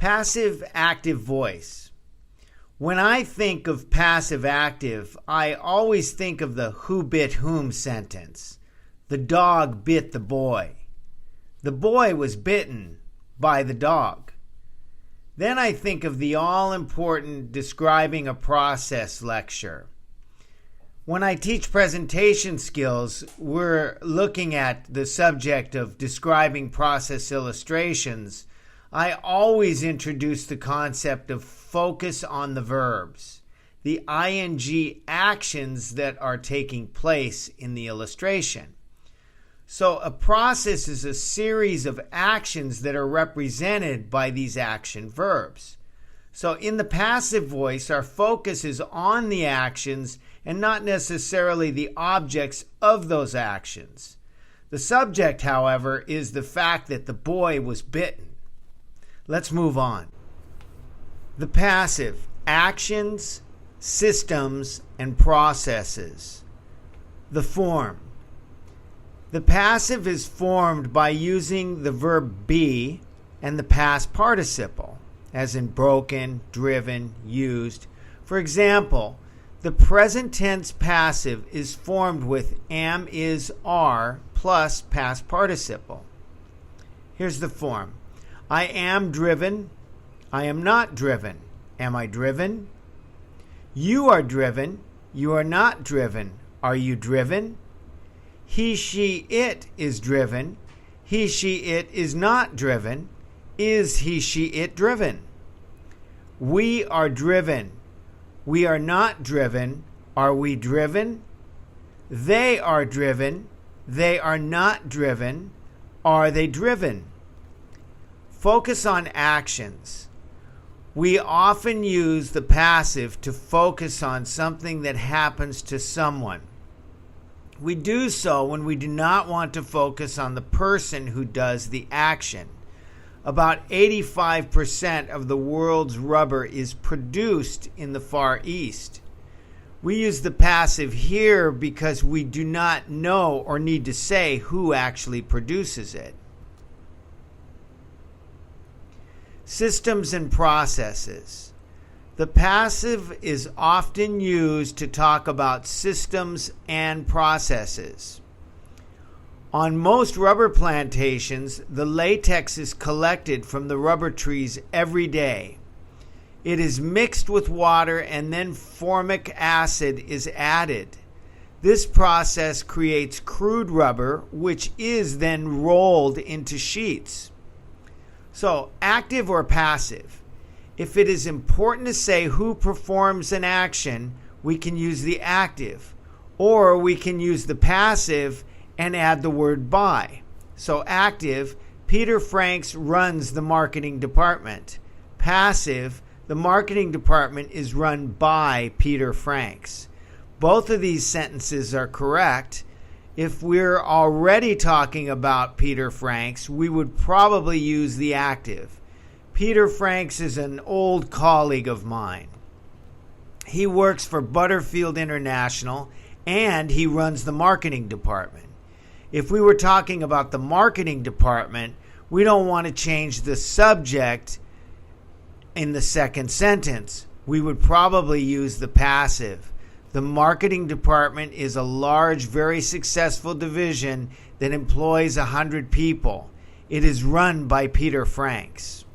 Passive-active voice. When I think of passive-active, I always think of the who bit whom sentence. The dog bit the boy. The boy was bitten by the dog. Then I think of the all-important describing a process lecture. When I teach presentation skills, we're looking at the subject of describing process illustrations. I always introduce the concept of focus on the verbs, the ing actions that are taking place in the illustration. So a process is a series of actions that are represented by these action verbs. So in the passive voice, our focus is on the actions and not necessarily the objects of those actions. The subject, however, is the fact that the boy was bitten. Let's move on. The passive: actions, systems, and processes. The form. The passive is formed by using the verb be and the past participle, as in broken, driven, used. For example, the present tense passive is formed with am, is, are plus past participle. Here's the form. I am driven. I am not driven. Am I driven? You are driven. You are not driven. Are you driven? He, she, it is driven. He, she, it is not driven. Is he, she, it driven? We are driven. We are not driven. Are we driven? They are driven. They are not driven. Are they driven? Focus on actions. We often use the passive to focus on something that happens to someone. We do so when we do not want to focus on the person who does the action. About 85% of the world's rubber is produced in the Far East. We use the passive here because we do not know or need to say who actually produces it. Systems and processes. The passive is often used to talk about systems and processes. On most rubber plantations, the latex is collected from the rubber trees every day. It is mixed with water and then formic acid is added. This process creates crude rubber, which is then rolled into sheets. So, active or passive? If it is important to say who performs an action, we can use the active, or we can use the passive and add the word by. So active, Peter Franks runs the marketing department. Passive, the marketing department is run by Peter Franks. Both of these sentences are correct. If we're already talking about Peter Franks, we would probably use the active. Peter Franks is an old colleague of mine. He works for Butterfield International and he runs the marketing department. If we were talking about the marketing department, we don't want to change the subject in the second sentence. We would probably use the passive. The marketing department is a large, very successful division that employs 100 people. It is run by Peter Franks.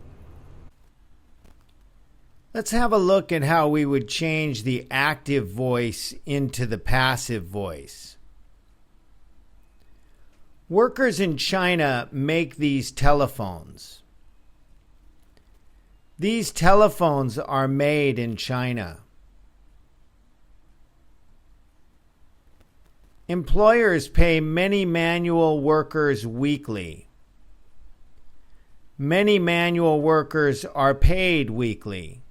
Let's have a look at how we would change the active voice into the passive voice. Workers in China make these telephones. These telephones are made in China. Employers pay many manual workers weekly. Many manual workers are paid weekly.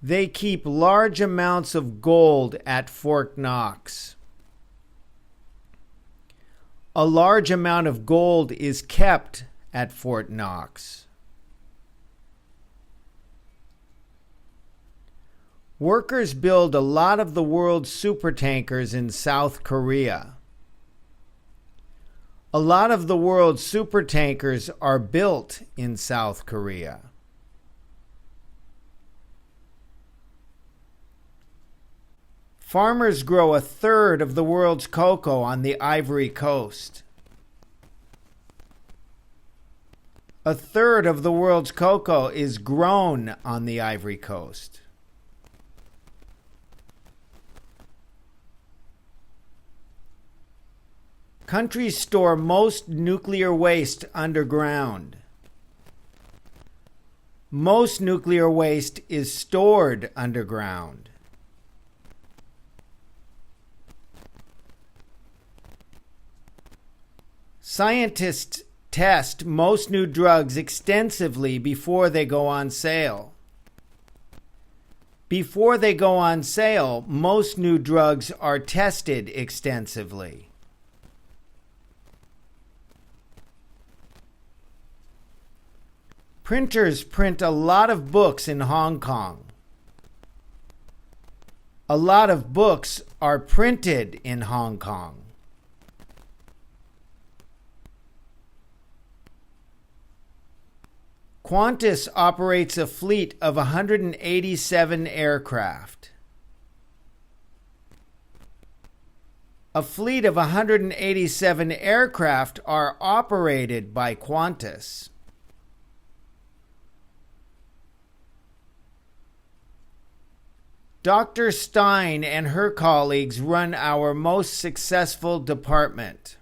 They keep large amounts of gold at Fort Knox. A large amount of gold is kept at Fort Knox. Workers build a lot of the world's supertankers in South Korea. A lot of the world's supertankers are built in South Korea. Farmers grow a third of the world's cocoa on the Ivory Coast. A third of the world's cocoa is grown on the Ivory Coast. Countries store most nuclear waste underground. Most nuclear waste is stored underground. Scientists test most new drugs extensively before they go on sale. Before they go on sale, most new drugs are tested extensively. Printers print a lot of books in Hong Kong. A lot of books are printed in Hong Kong. Qantas operates a fleet of 187 aircraft. A fleet of 187 aircraft are operated by Qantas. Dr. Stein and her colleagues run our most successful department.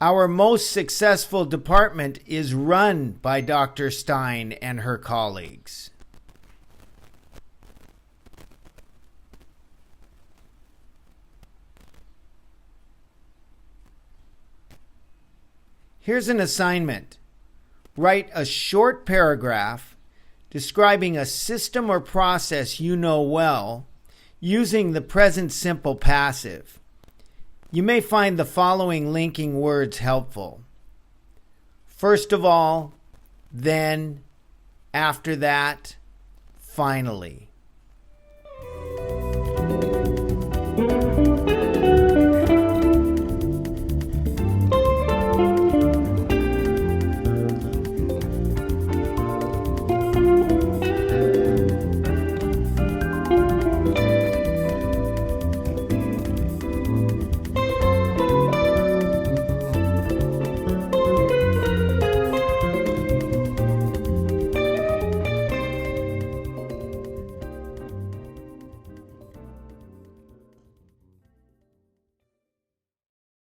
Our most successful department is run by Dr. Stein and her colleagues. Here's an assignment. Write a short paragraph describing a system or process you know well using the present simple passive. You may find the following linking words helpful. First of all, then, after that, finally.